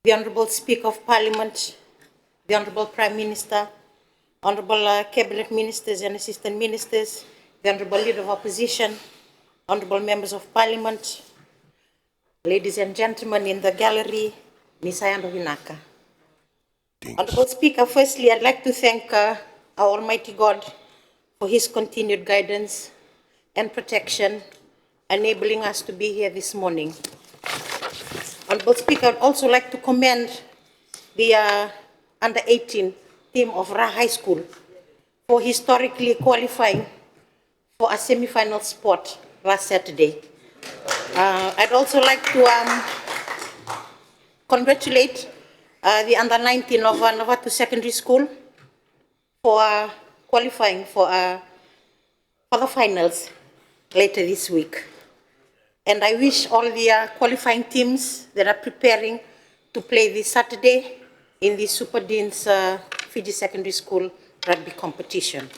the Honourable Speaker of Parliament, the Honourable Prime Minister, Honourable Cabinet Ministers and Assistant Ministers, the Honourable Leader of Opposition, Honourable Members of Parliament, ladies and gentlemen in the gallery, Ms. Ayanda Winaka. Honourable Speaker, firstly, I'd like to thank our Almighty God for His continued guidance and protection, enabling us to be here this morning. Honourable Speaker, I'd also like to commend the under-18 team of Ra High School for historically qualifying for a semi-final spot last Saturday. I'd also like to congratulate the under-19 of Novato Secondary School for qualifying for the finals later this week. And I wish all the qualifying teams that are preparing to play this Saturday in the Super Dean's Fiji Secondary School rugby competition.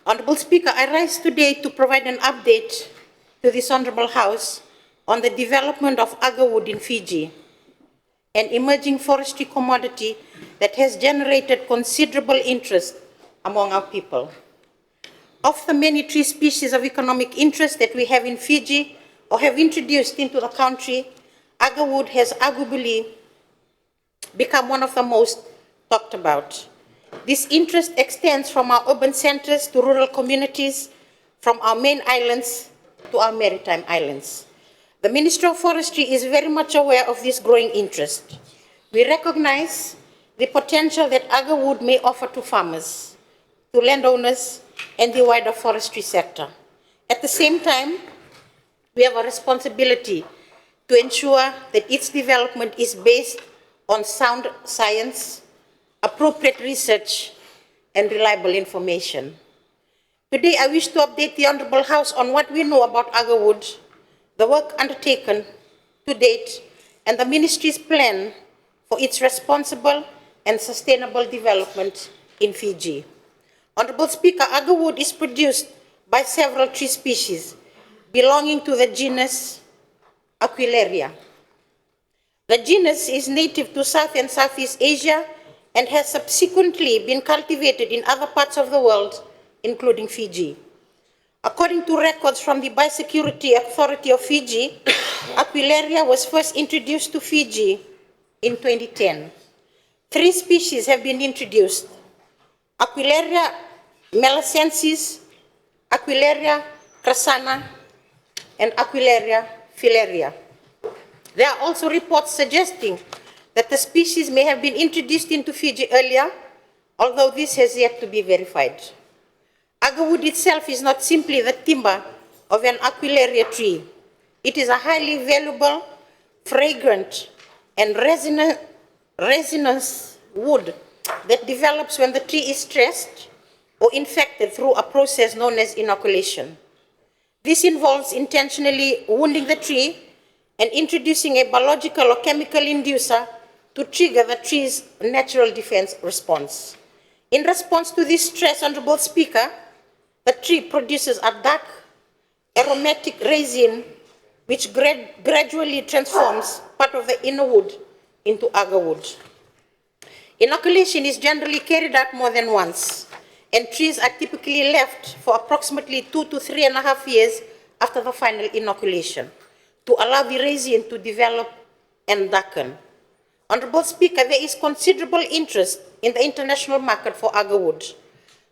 Honourable Speaker, I rise today to provide an update to this Honourable House on the development of agarwood in Fiji, an emerging forestry commodity that has generated considerable interest among our people. Of the many tree species of economic interest that we have in Fiji or have introduced into the country, agarwood has arguably become one of the most talked about. This interest extends from our urban centers to rural communities, from our main islands to our maritime islands. The Ministry of Forestry is very much aware of this growing interest. We recognize the potential that agarwood may offer to farmers, to landowners, and the wider forestry sector. At the same time, we have a responsibility to ensure that its development is based on sound science, appropriate research, and reliable information. Today, I wish to update the Honourable House on what we know about agarwood, the work undertaken to date, and the Ministry's plan for its responsible and sustainable development in Fiji. Honourable Speaker, agarwood is produced by several tree species belonging to the genus Aquilaria. The genus is native to South and Southeast Asia and has subsequently been cultivated in other parts of the world, including Fiji. According to records from the Biosecurity Authority of Fiji, Aquilaria was first introduced to Fiji in 2010. 3 species have been introduced: Aquilaria melacensis, Aquilaria crassana, and Aquilaria filaria. There are also reports suggesting that the species may have been introduced into Fiji earlier, although this has yet to be verified. Agarwood itself is not simply the timber of an Aquilaria tree. It is a highly valuable, fragrant, and resinous wood that develops when the tree is stressed or infected through a process known as inoculation. This involves intentionally wounding the tree and introducing a biological or chemical inducer to trigger the tree's natural defense response. In response to this stress, Honourable Speaker, the tree produces a dark aromatic resin which gradually transforms part of the inner wood into agarwood. Inoculation is generally carried out more than once, and trees are typically left for approximately 2 to 3.5 years after the final inoculation to allow the resin to develop and darken. Honourable Speaker, there is considerable interest in the international market for agarwood.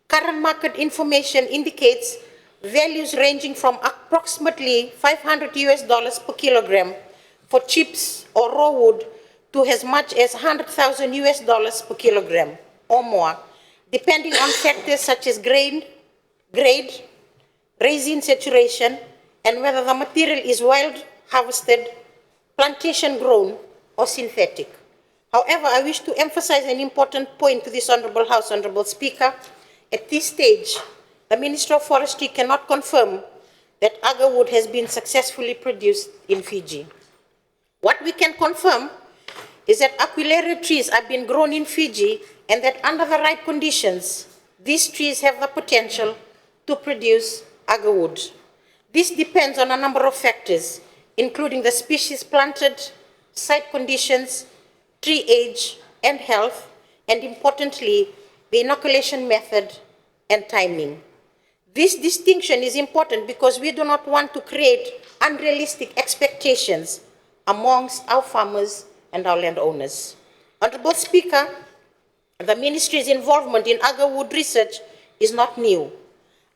Current market information indicates values ranging from approximately $500 per kilogram for chips or raw wood to as much as $100,000 per kilogram or more, depending on factors such as grade, resin saturation, and whether the material is wild, harvested, plantation grown, or synthetic. However, I wish to emphasize an important point to this Honourable House, Honourable Speaker. At this stage, the Ministry of Forestry cannot confirm that agarwood has been successfully produced in Fiji. What we can confirm is that Aquilaria trees are being grown in Fiji and that under the right conditions, these trees have the potential to produce agarwood. This depends on a number of factors, including the species planted, site conditions, tree age and health, and importantly, the inoculation method and timing. This distinction is important because we do not want to create unrealistic expectations amongst our farmers and our landowners. Honorable Speaker, the Ministry's involvement in agarwood research is not new.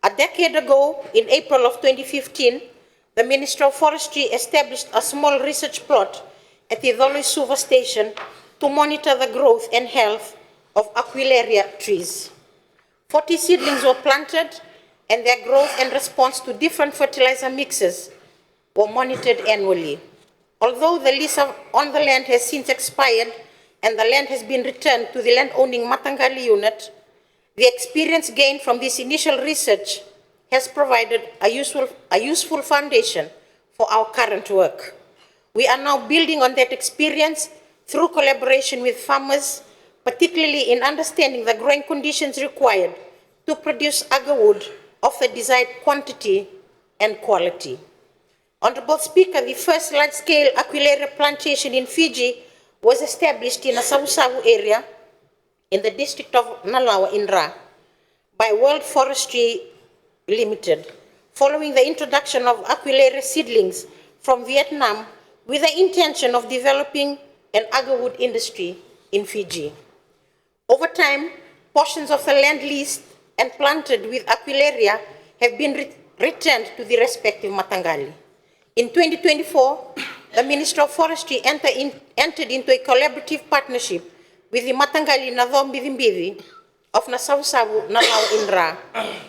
A decade ago, in April of 2015, the Ministry of Forestry established a small research plot at the Doloisuva station to monitor the growth and health of Aquilaria trees. 40 seedlings were planted and their growth and response to different fertilizer mixes were monitored annually. Although the lease on the land has since expired and the land has been returned to the land-owning Matangali unit, the experience gained from this initial research has provided a useful foundation for our current work. We are now building on that experience through collaboration with farmers, particularly in understanding the growing conditions required to produce agarwood of the desired quantity and quality. Honorable Speaker, the first large-scale Aquilaria plantation in Fiji was established in a Savusavu area in the district of Nalawa in Ra by World Forestry Limited, following the introduction of Aquilaria seedlings from Vietnam with the intention of developing an agarwood industry in Fiji. Over time, portions of the land leased and planted with Aquilaria have been returned to the respective Matangali. In 2024, the Ministry of Forestry entered into a collaborative partnership with the Matangali Nadhombi Mbivi of Nasavusavu Nalao in Ra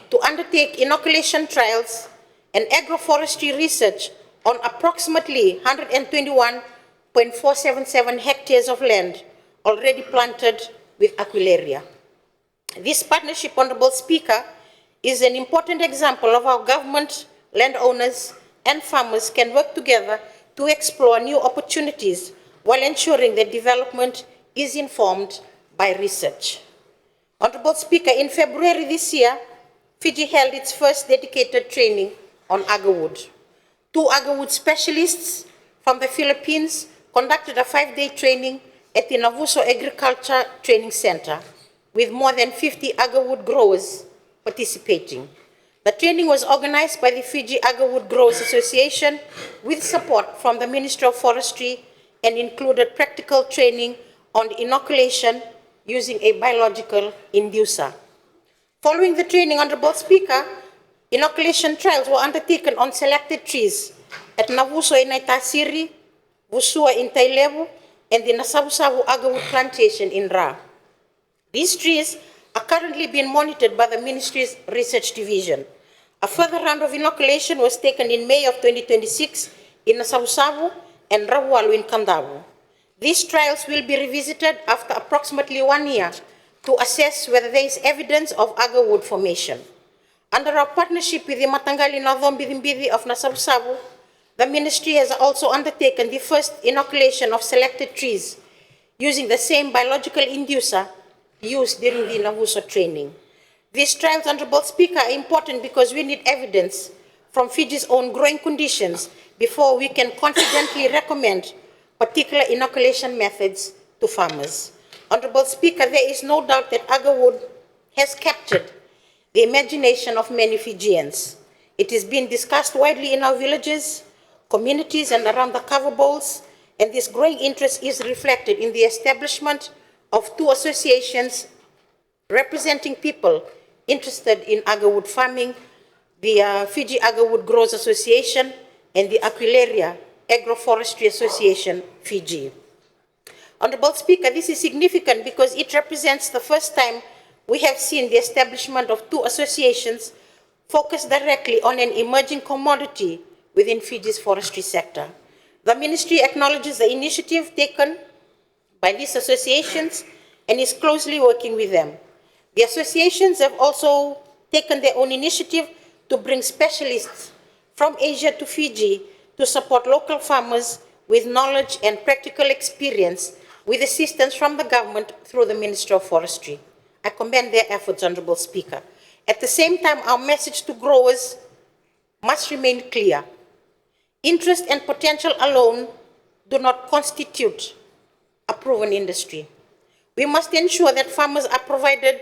to undertake inoculation trials and agroforestry research on approximately 121.477 hectares of land already planted with Aquilaria. This partnership, Honorable Speaker, is an important example of how government, landowners, and farmers can work together to explore new opportunities while ensuring that development is informed by research. Honorable Speaker, in February this year, Fiji held its first dedicated training on agarwood. 2 agarwood specialists from the Philippines conducted a 5-day training at the Navuso Agriculture Training Center, with more than 50 agarwood growers participating. The training was organized by the Fiji Agarwood Growers Association with support from the Ministry of Forestry and included practical training on inoculation using a biological inducer. Following the training, Honorable Speaker, inoculation trials were undertaken on selected trees at Navuso in Naitasiri, Vusua in Tailevu, and the Nasavusavu Agarwood Plantation in Ra. These trees are currently being monitored by the Ministry's Research Division. A further round of inoculation was taken in May of 2026 in Nasavusavu and Rawalu in Kandavu. These trials will be revisited after approximately 1 year to assess whether there is evidence of agarwood formation. Under our partnership with the Matangali Nadhombi Mbivi of Nasavusavu, the Ministry has also undertaken the first inoculation of selected trees using the same biological inducer used during the Navuso training. These trials, Honorable Speaker, are important because we need evidence from Fiji's own growing conditions before we can confidently recommend particular inoculation methods to farmers. Honorable Speaker, there is no doubt that agarwood has captured the imagination of many Fijians. It is being discussed widely in our villages, communities, and around the cover bowls, and this growing interest is reflected in the establishment of 2 associations representing people interested in agarwood farming, the Fiji Agarwood Growers Association and the Aquilaria Agroforestry Association, Fiji. Honorable Speaker, this is significant because it represents the first time we have seen the establishment of 2 associations focused directly on an emerging commodity within Fiji's forestry sector. The Ministry acknowledges the initiative taken by these associations and is closely working with them. The associations have also taken their own initiative to bring specialists from Asia to Fiji to support local farmers with knowledge and practical experience with assistance from the government through the Ministry of Forestry. I commend their efforts, Honorable Speaker. At the same time, our message to growers must remain clear. Interest and potential alone do not constitute a proven industry. We must ensure that farmers are provided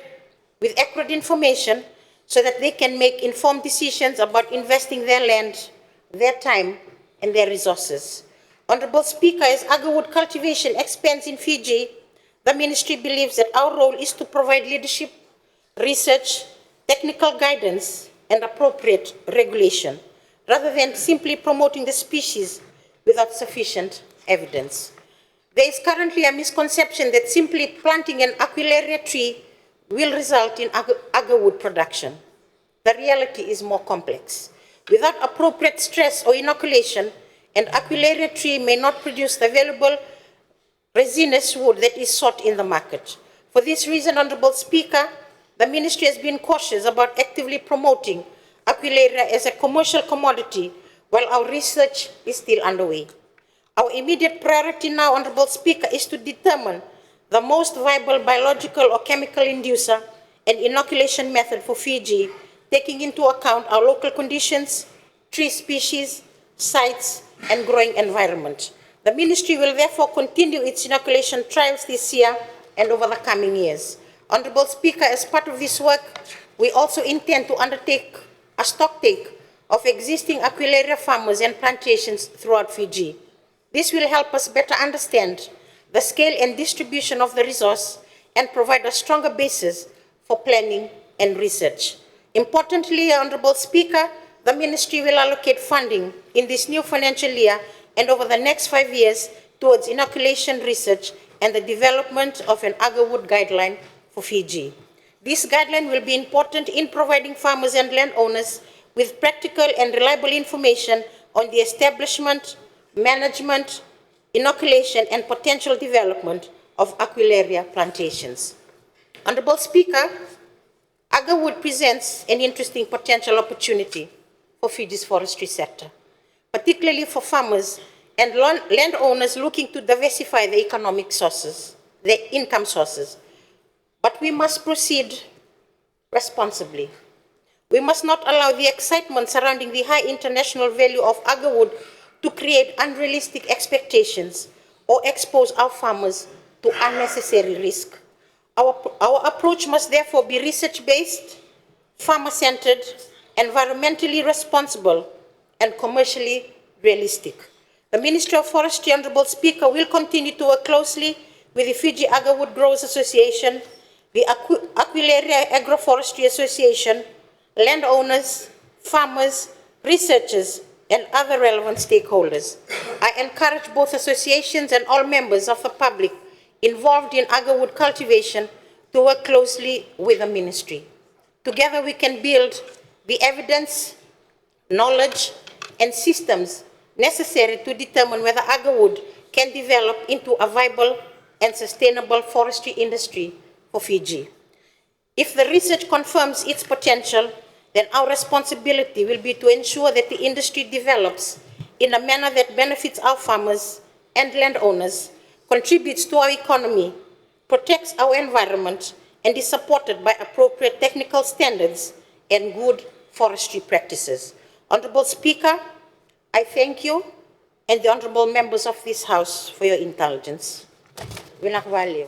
with accurate information so that they can make informed decisions about investing their land, their time, and their resources. Honorable Speaker, as agarwood cultivation expands in Fiji, the ministry believes that our role is to provide leadership, research, technical guidance, and appropriate regulation, rather than simply promoting the species without sufficient evidence. There is currently a misconception that simply planting an Aquilaria tree will result in agarwood production. The reality is more complex. Without appropriate stress or inoculation, an Aquilaria tree may not produce the valuable resinous wood that is sought in the market. For this reason, Honorable Speaker, the ministry has been cautious about actively promoting Aquilaria as a commercial commodity while our research is still underway. Our immediate priority now, Honorable Speaker, is to determine the most viable biological or chemical inducer and inoculation method for Fiji, taking into account our local conditions, tree species, sites, and growing environment. The ministry will therefore continue its inoculation trials this year and over the coming years. Honorable Speaker, as part of this work, we also intend to undertake a stocktake of existing Aquilaria farmers and plantations throughout Fiji. This will help us better understand the scale and distribution of the resource and provide a stronger basis for planning and research. Importantly, Honorable Speaker, the ministry will allocate funding in this new financial year and over the next 5 years towards inoculation research and the development of an agarwood guideline for Fiji. This guideline will be important in providing farmers and landowners with practical and reliable information on the establishment, management, inoculation, and potential development of Aquilaria plantations. Honorable Speaker, agarwood presents an interesting potential opportunity for Fiji's forestry sector, particularly for farmers and landowners looking to diversify their economic sources, their income sources. But we must proceed responsibly. We must not allow the excitement surrounding the high international value of agarwood to create unrealistic expectations or expose our farmers to unnecessary risk. Our approach must therefore be research-based, farmer-centered, environmentally responsible, and commercially realistic. The Ministry of Forestry, Honorable Speaker, will continue to work closely with the Fiji Agarwood Growers Association, the Aquilaria Agroforestry Association, landowners, farmers, researchers, and other relevant stakeholders. I encourage both associations and all members of the public involved in agarwood cultivation to work closely with the ministry. Together we can build the evidence, knowledge, and systems necessary to determine whether agarwood can develop into a viable and sustainable forestry industry for Fiji. If the research confirms its potential, then our responsibility will be to ensure that the industry develops in a manner that benefits our farmers and landowners, contributes to our economy, protects our environment, and is supported by appropriate technical standards and good forestry practices. Honorable Speaker, I thank you and the honorable members of this House for your intelligence. Winakvaleu.